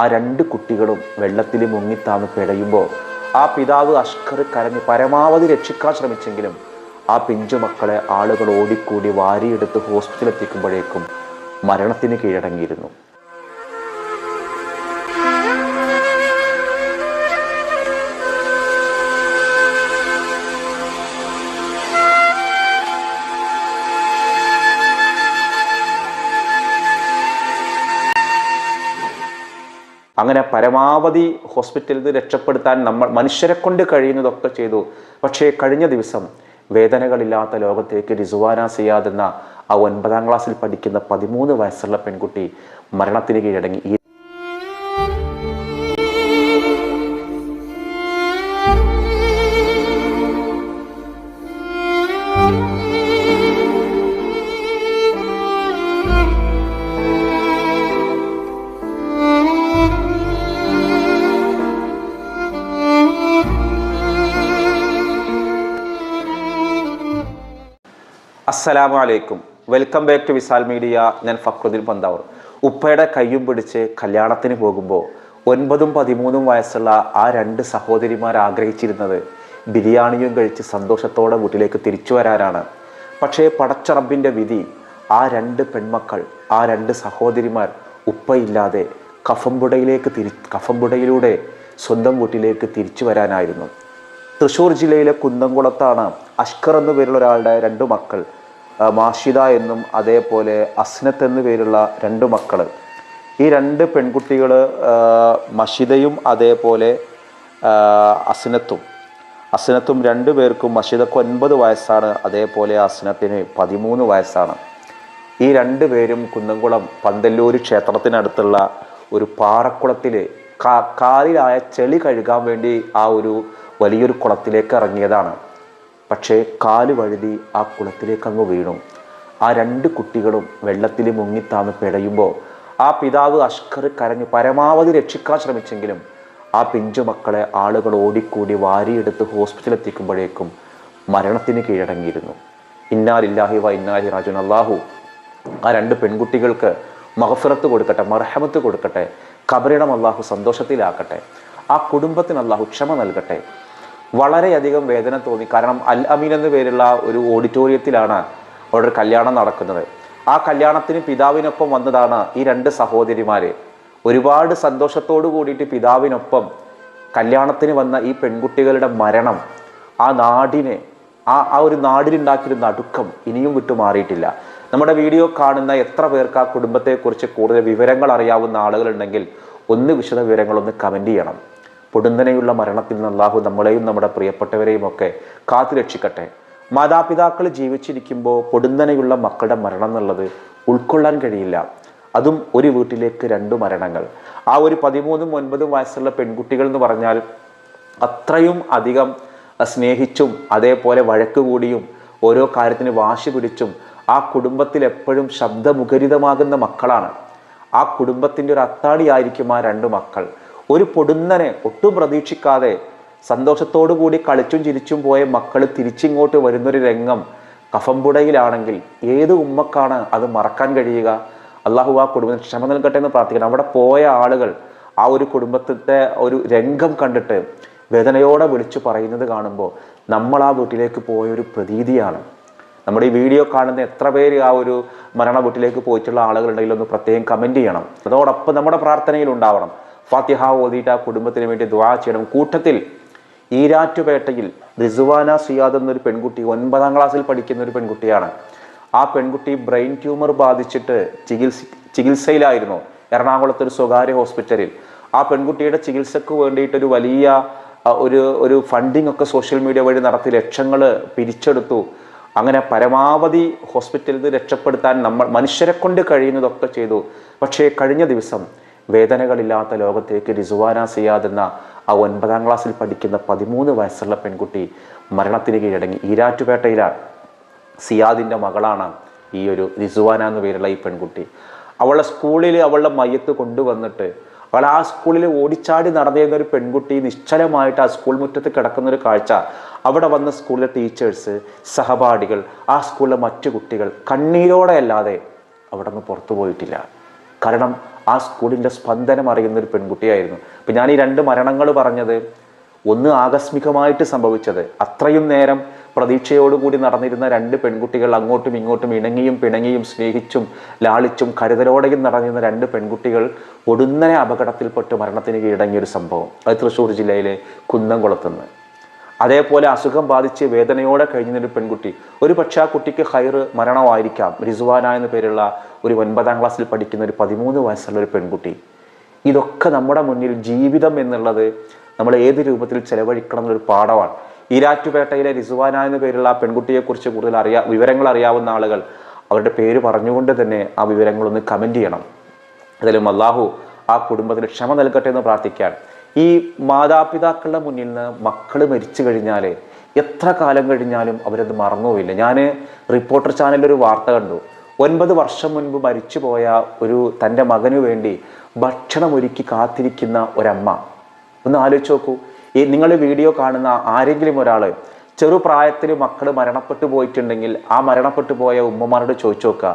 ആ രണ്ട് കുട്ടികളും വെള്ളത്തിൽ മുങ്ങിത്താന്ന് പിടയുമ്പോൾ ആ പിതാവ് അഷ്കർ കരഞ്ഞ് പരമാവധി രക്ഷിക്കാൻ ശ്രമിച്ചെങ്കിലും ആ പിഞ്ചു മക്കളെ ആളുകൾ ഓടിക്കൂടി വാരിയെടുത്ത് ഹോസ്പിറ്റലിൽ എത്തിക്കുമ്പോഴേക്കും മരണത്തിന് കീഴടങ്ങിയിരുന്നു. അങ്ങനെ പരമാവധി ഹോസ്പിറ്റലിൽ നിന്ന് രക്ഷപ്പെടുത്താൻ മനുഷ്യരെ കൊണ്ട് കഴിയുന്നതൊക്കെ ചെയ്തു. പക്ഷേ കഴിഞ്ഞ ദിവസം വേദനകളില്ലാത്ത ലോകത്തേക്ക് റിസ്വാന സിയാദ് എന്ന ആ 9ാം ക്ലാസ്സിൽ പഠിക്കുന്ന 13 വയസ്സുള്ള പെൺകുട്ടി മരണത്തിന് കീഴടങ്ങി. അസ്സലാമു അലൈക്കും, welcome back to Visal media. ഞാൻ ഫക്രുദ്ദീൻ പന്താവൂർ. ഉപ്പയുടെ കയ്യും പിടിച്ച് കല്യാണത്തിന് പോകുമ്പോൾ 9ഉം 13ഉം വയസ്സുള്ള ആ 2 സഹോദരിമാർ ആഗ്രഹിച്ചിരുന്നത് ബിരിയാണിയും കഴിച്ച് സന്തോഷത്തോടെ വീട്ടിലേക്ക് തിരിച്ചു വരാനാണ്. പക്ഷേ പടച്ച റബ്ബിൻ്റെ വിധി, ആ 2 പെൺമക്കൾ, ആ 2 സഹോദരിമാർ ഉപ്പയില്ലാതെ കഫംപുടയിലൂടെ സ്വന്തം വീട്ടിലേക്ക് തിരിച്ചു വരാനായിരുന്നു. തൃശ്ശൂർ ജില്ലയിലെ കുന്നംകുളത്താണ് അഷ്കർ എന്നു പേരുള്ള ഒരാളുടെ 2 മക്കൾ, മാഷിദ എന്നും അതേപോലെ അസ്നത്ത് എന്നു പേരുള്ള 2 മക്കൾ. ഈ 2 പെൺകുട്ടികൾ മഷിദയും അതേപോലെ അസ്നത്തും 2 പേർക്കും, മഷിദക്ക് 9 വയസ്സാണ്, അതേപോലെ അസ്നത്തിന് 13 വയസ്സാണ്. ഈ 2 പേരും കുന്നംകുളം പന്തല്ലൂർ ക്ഷേത്രത്തിനടുത്തുള്ള ഒരു പാറക്കുളത്തിൽ കാലിലായ ചെളി കഴുകാൻ വേണ്ടി ആ ഒരു വലിയൊരു കുളത്തിലേക്ക് ഇറങ്ങിയതാണ്. പക്ഷേ കാല് വഴുതി ആ കുളത്തിലേക്ക് അങ്ങ് വീണു. ആ 2 കുട്ടികളും വെള്ളത്തിൽ മുങ്ങിത്താന്ന് പിടയുമ്പോൾ ആ പിതാവ് അഷ്കർ കരഞ്ഞ് പരമാവധി രക്ഷിക്കാൻ ശ്രമിച്ചെങ്കിലും ആ പിഞ്ചു മക്കളെ ആളുകൾ ഓടിക്കൂടി വാരിയെടുത്ത് ഹോസ്പിറ്റലിൽ എത്തിക്കുമ്പോഴേക്കും മരണത്തിന് കീഴടങ്ങിയിരുന്നു. ഇന്നാ ലില്ലാഹി വ ഇന്നാ ഇലൈഹി റാജിഊൻ. അല്ലാഹു ആ 2 പെൺകുട്ടികൾക്ക് മഗ്ഫിറത്ത് കൊടുക്കട്ടെ, മർഹമത്ത് കൊടുക്കട്ടെ, ഖബറിടം അല്ലാഹു സന്തോഷത്തിലാക്കട്ടെ, ആ കുടുംബത്തിന് അല്ലാഹു ക്ഷമ നൽകട്ടെ. വളരെയധികം വേദന തോന്നി. കാരണം അൽ അമീൻ എന്ന പേരുള്ള ഒരു ഓഡിറ്റോറിയത്തിലാണ് അവിടെ ഒരു കല്യാണം നടക്കുന്നത്. ആ കല്യാണത്തിന് പിതാവിനൊപ്പം വന്നതാണ് ഈ 2 സഹോദരിമാർ. ഒരുപാട് സന്തോഷത്തോടു കൂടിയിട്ട് പിതാവിനൊപ്പം കല്യാണത്തിന് വന്ന ഈ പെൺകുട്ടികളുടെ മരണം ആ നാടിനെ, ആ ഒരു നാടിനുണ്ടാക്കിയിരുന്ന നടുക്കം ഇനിയും വിട്ടുമാറിയിട്ടില്ല. നമ്മുടെ വീഡിയോ കാണുന്ന എത്ര പേർക്ക് ആ കുടുംബത്തെക്കുറിച്ച് കൂടുതൽ വിവരങ്ങൾ അറിയാവുന്ന ആളുകളുണ്ടെങ്കിൽ വിശദ വിവരങ്ങളൊന്ന് കമൻറ്റ് ചെയ്യണം. പൊടുന്നനെയുള്ള മരണത്തിൽ നിന്ന് അല്ലാഹു നമ്മളെയും നമ്മുടെ പ്രിയപ്പെട്ടവരെയും ഒക്കെ കാത്തു രക്ഷിക്കട്ടെ. മാതാപിതാക്കൾ ജീവിച്ചിരിക്കുമ്പോൾ പൊടുന്നനെയുള്ള മക്കളുടെ മരണം എന്നുള്ളത് ഉൾക്കൊള്ളാൻ കഴിയില്ല. അതും ഒരു വീട്ടിലേക്ക് 2 മരണങ്ങൾ. ആ ഒരു 13ഉം 9ഉം വയസ്സുള്ള പെൺകുട്ടികൾ എന്ന് പറഞ്ഞാൽ അത്രയും അധികം സ്നേഹിച്ചും അതേപോലെ വഴക്ക് കൂടിയും ഓരോ കാര്യത്തിന് വാശി പിടിച്ചും ആ കുടുംബത്തിൽ എപ്പോഴും ശബ്ദമുഖരിതമാകുന്ന മക്കളാണ്. ആ കുടുംബത്തിൻ്റെ ഒരു അത്താണിയായിരിക്കും ആ 2 മക്കൾ. ഒരു പൊടുന്നനെ ഒട്ടും പ്രതീക്ഷിക്കാതെ സന്തോഷത്തോടു കൂടി കളിച്ചും ചിരിച്ചും പോയ മക്കൾ തിരിച്ചിങ്ങോട്ട് വരുന്നൊരു രംഗം കഫംപുടയിലാണെങ്കിൽ ഏത് ഉമ്മക്കാണ് അത് മറക്കാൻ കഴിയുക? അള്ളാഹു ആ കുടുംബത്തിന് ക്ഷമ നൽകട്ടെ എന്ന് പ്രാർത്ഥിക്കണം. അവിടെ പോയ ആളുകൾ ആ ഒരു കുടുംബത്തിൻ്റെ ഒരു രംഗം കണ്ടിട്ട് വേദനയോടെ വിളിച്ചു പറയുന്നത് കാണുമ്പോൾ നമ്മൾ ആ വീട്ടിലേക്ക് പോയൊരു പ്രതീതിയാണ്. നമ്മുടെ ഈ വീഡിയോ കാണുന്ന എത്ര പേര് ആ ഒരു മരണ വീട്ടിലേക്ക് പോയിട്ടുള്ള ആളുകളുണ്ടെങ്കിൽ ഒന്ന് പ്രത്യേകം കമൻറ്റ് ചെയ്യണം. അതോടൊപ്പം നമ്മുടെ പ്രാർത്ഥനയിൽ ഉണ്ടാവണം. ഫാത്തിഹ ഓതിയിട്ട് ആ കുടുംബത്തിന് വേണ്ടി ദുആ ചെയ്യണം. കൂട്ടത്തിൽ ഈരാറ്റുപേട്ടയിൽ റിസ്വാന സിയാദ് എന്നൊരു പെൺകുട്ടി 9ാം ക്ലാസ്സിൽ പഠിക്കുന്ന ഒരു പെൺകുട്ടിയാണ്. ആ പെൺകുട്ടി ബ്രെയിൻ ട്യൂമർ ബാധിച്ചിട്ട് ചികിത്സയിലായിരുന്നു എറണാകുളത്ത് ഒരു സ്വകാര്യ ഹോസ്പിറ്റലിൽ. ആ പെൺകുട്ടിയുടെ ചികിത്സക്ക് വേണ്ടിയിട്ടൊരു വലിയ ഒരു ഫണ്ടിങ് ഒക്കെ സോഷ്യൽ മീഡിയ വഴി നടത്തി ലക്ഷങ്ങൾ പിരിച്ചെടുത്തു. അങ്ങനെ പരമാവധി ഹോസ്പിറ്റലിൽ നിന്ന് രക്ഷപ്പെടുത്താൻ മനുഷ്യരെ കൊണ്ട് കഴിയുന്നതൊക്കെ ചെയ്തു. പക്ഷേ കഴിഞ്ഞ ദിവസം വേദനകളില്ലാത്ത ലോകത്തേക്ക് റിസ്വാന സിയാദ് എന്ന ആ 9ാം ക്ലാസ്സിൽ പഠിക്കുന്ന 13 വയസ്സുള്ള പെൺകുട്ടി മരണത്തിന് കീഴടങ്ങി. ഈരാറ്റുപേട്ടയിലാണ്. സിയാദിൻ്റെ മകളാണ് ഈ ഒരു റിസ്വാന എന്ന് പേരുള്ള ഈ പെൺകുട്ടി. അവളുടെ സ്കൂളിൽ അവളുടെ മയ്യത്ത് കൊണ്ടുവന്നിട്ട് അവൾ ആ സ്കൂളിൽ ഓടിച്ചാടി നടന്നിരുന്ന ഒരു പെൺകുട്ടി നിശ്ചലമായിട്ട് ആ സ്കൂൾ മുറ്റത്ത് കിടക്കുന്നൊരു കാഴ്ച അവിടെ വന്ന സ്കൂളിലെ ടീച്ചേഴ്സ്, സഹപാഠികൾ, ആ സ്കൂളിലെ മറ്റു കുട്ടികൾ കണ്ണീരോടെ അല്ലാതെ അവിടെ നിന്ന് പുറത്തു പോയിട്ടില്ല. കാരണം ആ സ്കൂളിൻ്റെ സ്പന്ദനം അറിയുന്ന ഒരു പെൺകുട്ടിയായിരുന്നു. അപ്പം ഞാൻ ഈ 2 മരണങ്ങൾ പറഞ്ഞത്, ഒന്ന് ആകസ്മികമായിട്ട് സംഭവിച്ചത്, അത്രയും നേരം പ്രതീക്ഷയോടുകൂടി നടന്നിരുന്ന 2 പെൺകുട്ടികൾ അങ്ങോട്ടും ഇങ്ങോട്ടും ഇണങ്ങിയും പിണങ്ങിയും സ്നേഹിച്ചും ലാളിച്ചും കരുതലോടെയും നടന്നിരുന്ന 2 പെൺകുട്ടികൾ ഒടുന്നനെ അപകടത്തിൽപ്പെട്ട് മരണത്തിന് കീഴടങ്ങിയൊരു സംഭവം. അത് തൃശ്ശൂർ ജില്ലയിലെ കുന്നംകുളത്തുനിന്ന്. അതേപോലെ അസുഖം ബാധിച്ച് വേദനയോടെ കഴിഞ്ഞൊരു പെൺകുട്ടി, ഒരു പക്ഷേ ആ കുട്ടിക്ക് ഹൈറ് മരണമായിരിക്കാം. റിസ്വാന എന്ന പേരുള്ള ഒരു 9ാം ക്ലാസ്സിൽ പഠിക്കുന്ന ഒരു 13 വയസ്സുള്ള ഒരു പെൺകുട്ടി. ഇതൊക്കെ നമ്മുടെ മുന്നിൽ ജീവിതം എന്നുള്ളത് നമ്മൾ ഏത് രൂപത്തിൽ ചെലവഴിക്കണം എന്നൊരു പാഠമാണ്. ഈരാറ്റുപേട്ടയിലെ റിസ്വാന എന്ന പേരുള്ള ആ പെൺകുട്ടിയെക്കുറിച്ച് കൂടുതൽ വിവരങ്ങൾ അറിയാവുന്ന ആളുകൾ അവരുടെ പേര് പറഞ്ഞുകൊണ്ട് തന്നെ ആ വിവരങ്ങളൊന്ന് കമൻറ്റ് ചെയ്യണം. അതിലും അള്ളാഹു ആ കുടുംബത്തിന് ക്ഷമ നൽകട്ടെ എന്ന് പ്രാർത്ഥിക്കാൻ. ഈ മാതാപിതാക്കളുടെ മുന്നിൽ നിന്ന് മക്കൾ മരിച്ചു കഴിഞ്ഞാൽ എത്ര കാലം കഴിഞ്ഞാലും അവരത് മറന്നുപോയില്ല. ഞാൻ റിപ്പോർട്ടർ ചാനലിലൊരു വാർത്ത കണ്ടു. 9 വർഷം മുൻപ് മരിച്ചുപോയ തൻ്റെ മകനു വേണ്ടി ഭക്ഷണം ഒരുക്കി കാത്തിരിക്കുന്ന ഒരമ്മ. ഒന്ന് ആലോചിച്ച് നോക്കൂ. നിങ്ങൾ വീഡിയോ കാണുന്ന ആരെങ്കിലും ഒരാൾ ചെറുപ്രായത്തിൽ മക്കൾ മരണപ്പെട്ടു പോയിട്ടുണ്ടെങ്കിൽ ആ മരണപ്പെട്ടു പോയ ഉമ്മമാരോട് ചോദിച്ചു നോക്കുക,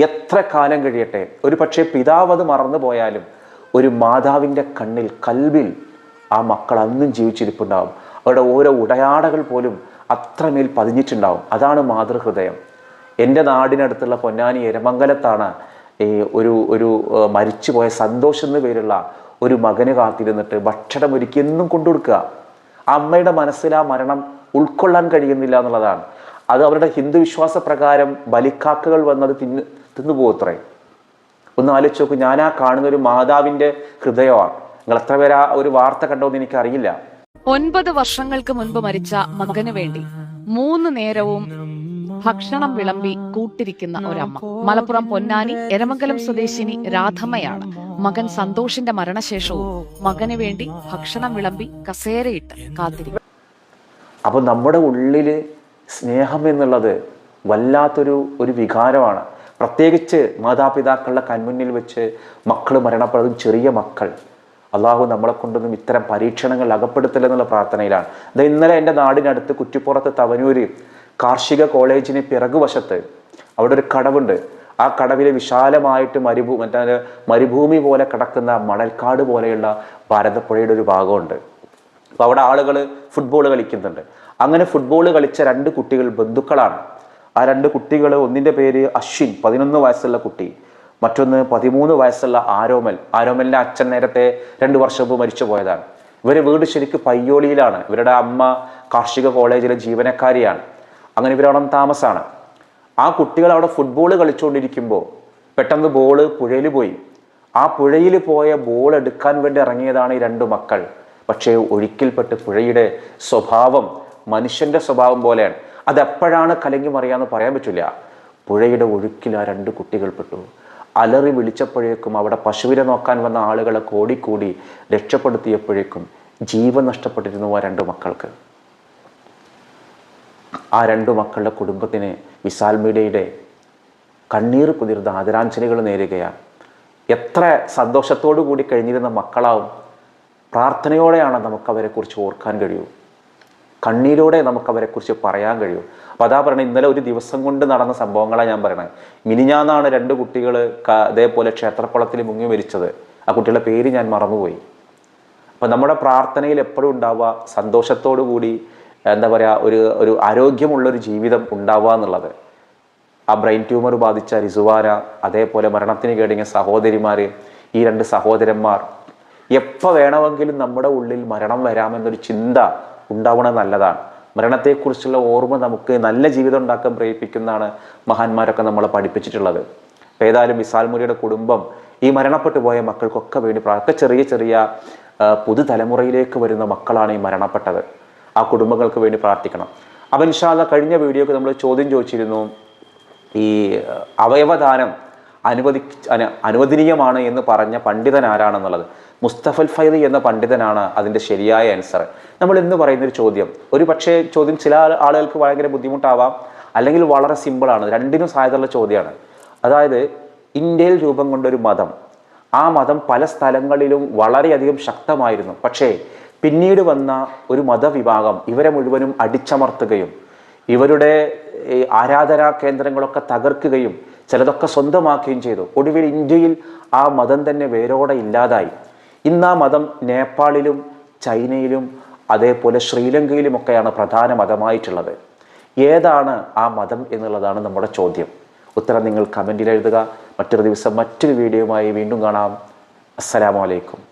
എത്ര കാലം കഴിയട്ടെ, ഒരു പക്ഷേ പിതാവ് അത് മറന്നു പോയാലും ഒരു മാതാവിൻ്റെ കണ്ണിൽ കൽബിൽ ആ മക്കൾ അന്നും ജീവിച്ചിരിപ്പുണ്ടാവും. അവരുടെ ഓരോ ഉടയാടകൾ പോലും അത്രമേൽ പതിഞ്ഞിട്ടുണ്ടാവും. അതാണ് മാതൃഹൃദയം. എൻ്റെ നാടിനടുത്തുള്ള പൊന്നാനി എരമംഗലത്താണ് ഒരു മരിച്ചുപോയ സന്തോഷം എന്ന് പേരുള്ള ഒരു മകന് കാത്തിരുന്നിട്ട് ഭക്ഷണം ഒരുക്കി എന്നും കൊണ്ടുകൊടുക്കുക. അമ്മയുടെ മനസ്സിൽ ആ മരണം ഉൾക്കൊള്ളാൻ കഴിയുന്നില്ല എന്നുള്ളതാണ്. അത് അവരുടെ ഹിന്ദു വിശ്വാസ പ്രകാരം ബലിക്കാക്കകൾ വന്നത് തിന്നുപോകത്രേ. ഒന്ന് ആലോചിച്ച് നോക്കൂ. ഞാൻ ആ കാണുന്ന ഒരു മാതാവിൻ്റെ ഹൃദയമാണ്. നിങ്ങൾ എത്ര പേര് ആ ഒരു വാർത്ത കണ്ടോന്ന് എനിക്കറിയില്ല. 9 വർഷങ്ങൾക്ക് മുൻപ് മരിച്ച മകന് വേണ്ടി 3 നേരവും ഭക്ഷണം വിളമ്പി കൂട്ടിരിക്കുന്ന ഒരമ്മ. മലപ്പുറം പൊന്നാനി എരമംഗലം സ്വദേശിനി രാധമ്മയാണ്. മകൻ സന്തോഷിന്റെ മരണശേഷവും മകന് വേണ്ടി ഭക്ഷണം വിളമ്പി കസേരയിട്ട് കാത്തിരിക്കും. അപ്പൊ നമ്മുടെ ഉള്ളില് സ്നേഹം എന്നുള്ളത് വല്ലാത്തൊരു വികാരമാണ്. പ്രത്യേകിച്ച് മാതാപിതാക്കളുടെ കൺമുന്നിൽ വെച്ച് മക്കൾ മരണപ്പെടുന്നതും ചെറിയ മക്കൾ. അള്ളാഹു നമ്മളെ കൊണ്ടൊന്നും ഇത്തരം പരീക്ഷണങ്ങൾ അകപ്പെടുത്തില്ലെന്നുള്ള പ്രാർത്ഥനയിലാണ്. അത് ഇന്നലെ എൻ്റെ നാടിനടുത്ത് കുറ്റിപ്പുറത്ത് തവനൂര് കാർഷിക കോളേജിന് പിറകുവശത്ത് അവിടെ ഒരു കടവുണ്ട്. ആ കടവിലെ വിശാലമായിട്ട് മരുഭൂമി പോലെ കിടക്കുന്ന മണൽക്കാട് പോലെയുള്ള ഭാരതപ്പുഴയുടെ ഒരു ഭാഗമുണ്ട്. അപ്പോൾ അവിടെ ആളുകൾ ഫുട്ബോൾ കളിക്കുന്നുണ്ട്. അങ്ങനെ ഫുട്ബോൾ കളിച്ച 2 കുട്ടികൾ ബന്ധുക്കളാണ്. ആ 2 കുട്ടികൾ, ഒന്നിൻ്റെ പേര് അശ്വിൻ 11 വയസ്സുള്ള കുട്ടി, മറ്റൊന്ന് 13 വയസ്സുള്ള ആരോമലിൻ്റെ അച്ഛൻ നേരത്തെ 2 വർഷം മുമ്പ് മരിച്ചു പോയതാണ്. ഇവരെ വീട് ശരിക്കും പയ്യോളിയിലാണ്. ഇവരുടെ അമ്മ കാർഷിക കോളേജിലെ ജീവനക്കാരിയാണ്. അങ്ങനെ ഇവരവിടെ താമസമാണ്. ആ കുട്ടികൾ അവിടെ ഫുട്ബോൾ കളിച്ചുകൊണ്ടിരിക്കുമ്പോൾ പെട്ടെന്ന് ബോള് പുഴയിൽ പോയി. ആ പുഴയിൽ പോയ ബോൾ എടുക്കാൻ വേണ്ടി ഇറങ്ങിയതാണ് ഈ 2 മക്കൾ. പക്ഷേ ഒഴുക്കിൽപ്പെട്ട് പുഴയുടെ സ്വഭാവം മനുഷ്യൻ്റെ സ്വഭാവം പോലെയാണ്. അതെപ്പോഴാണ് കലങ്ങി മറിയാന്ന് പറയാൻ പറ്റില്ല. പുഴയുടെ ഒഴുക്കിൽ ആ 2 കുട്ടികൾ പെട്ടു. അലറി വിളിച്ചപ്പോഴേക്കും അവിടെ പശുവിനെ നോക്കാൻ വന്ന ആളുകളെ കൂടി രക്ഷപ്പെടുത്തിയപ്പോഴേക്കും ജീവൻ നഷ്ടപ്പെട്ടിരുന്നു ആ 2 മക്കൾക്ക്. ആ 2 മക്കളുടെ കുടുംബത്തിന് വിശാൽ മീഡിയയുടെ കണ്ണീർ കുതിർന്ന ആദരാഞ്ജലികൾ നേരുകയാണ്. എത്ര സന്തോഷത്തോടു കൂടി കഴിഞ്ഞിരുന്ന മക്കളാവും. പ്രാർത്ഥനയോടെയാണ് നമുക്കവരെക്കുറിച്ച് ഓർക്കാൻ കഴിയൂ. കണ്ണീരോടെ നമുക്കവരെക്കുറിച്ച് പറയാൻ കഴിയൂ. അപ്പോൾ അതാ പറയണത്, ഇന്നലെ ഒരു ദിവസം കൊണ്ട് നടന്ന സംഭവങ്ങളാണ് ഞാൻ പറയണത്. മിനിഞ്ഞാന്നാണ് 2 കുട്ടികൾ അതേപോലെ ക്ഷേത്രക്കുളത്തിൽ മുങ്ങി മരിച്ചത്. ആ കുട്ടികളുടെ പേര് ഞാൻ മറന്നുപോയി. അപ്പം നമ്മുടെ പ്രാർത്ഥനയിൽ എപ്പോഴും ഉണ്ടാവുക സന്തോഷത്തോടു കൂടി എന്താ പറയുക ഒരു ആരോഗ്യമുള്ളൊരു ജീവിതം ഉണ്ടാവുക എന്നുള്ളത്. ആ ബ്രെയിൻ ട്യൂമർ ബാധിച്ച റിസ്വാന, അതേപോലെ മരണത്തിന് കീഴടങ്ങിയ സഹോദരിമാർ, ഈ 2 സഹോദരന്മാർ, എപ്പോൾ വേണമെങ്കിലും നമ്മുടെ ഉള്ളിൽ മരണം വരാമെന്നൊരു ചിന്ത ഉണ്ടാവണത് നല്ലതാണ്. മരണത്തെക്കുറിച്ചുള്ള ഓർമ്മ നമുക്ക് നല്ല ജീവിതം ഉണ്ടാക്കാൻ പ്രേരിപ്പിക്കുന്നതാണ് മഹാന്മാരൊക്കെ നമ്മളെ പഠിപ്പിച്ചിട്ടുള്ളത്. അപ്പോൾ ഏതായാലും വിശാൽ മുരിയുടെ കുടുംബം ഈ മരണപ്പെട്ടു പോയ മക്കൾക്കൊക്കെ വേണ്ടി ചെറിയ പുതുതലമുറയിലേക്ക് വരുന്ന മക്കളാണ് ഈ മരണപ്പെട്ടത്. ആ കുടുംബങ്ങൾക്ക് വേണ്ടി പ്രാർത്ഥിക്കണം. അപ്പം ഇൻഷാ അല്ലാഹ് കഴിഞ്ഞ വീഡിയോക്ക് നമ്മൾ ചോദ്യം ചോദിച്ചിരുന്നു, ഈ അവയവദാനം അനുവദനീയമാണ് എന്ന് പറഞ്ഞ പണ്ഡിതൻ ആരാണെന്നുള്ളത്. മുസ്തഫൽ ഫൈദി എന്ന പണ്ഡിതനാണ് അതിൻ്റെ ശരിയായ ആൻസർ. നമ്മൾ ഇന്ന് പറയുന്നൊരു ചോദ്യം, ഒരു പക്ഷേ ചോദ്യം ചില ആളുകൾക്ക് ഭയങ്കര ബുദ്ധിമുട്ടാവാം, അല്ലെങ്കിൽ വളരെ സിമ്പിളാണ്, രണ്ടിനും സാധ്യതയുള്ള ചോദ്യമാണ്. അതായത് ഇന്ത്യയിൽ രൂപം കൊണ്ടൊരു മതം, ആ മതം പല സ്ഥലങ്ങളിലും വളരെയധികം ശക്തമായിരുന്നു. പക്ഷേ പിന്നീട് വന്ന ഒരു മതവിഭാഗം ഇവരെ മുഴുവനും അടിച്ചമർത്തുകയും ഇവരുടെ ആരാധനാ കേന്ദ്രങ്ങളൊക്കെ തകർക്കുകയും ചിലതൊക്കെ സ്വന്തമാക്കുകയും ചെയ്തു. ഒടുവിൽ ഇന്ത്യയിൽ ആ മതം തന്നെ വേരോടെ ഇല്ലാതായി. ഇന്ന് ആ മതം നേപ്പാളിലും ചൈനയിലും അതേപോലെ ശ്രീലങ്കയിലുമൊക്കെയാണ് പ്രധാന മതമായിട്ടുള്ളത്. ഏതാണ് ആ മതം എന്നുള്ളതാണ് നമ്മുടെ ചോദ്യം. ഉത്തരം നിങ്ങൾ കമൻറ്റിൽ എഴുതുക. മറ്റൊരു ദിവസം മറ്റൊരു വീഡിയോയുമായി വീണ്ടും കാണാം. അസ്സലാമു അലൈക്കും.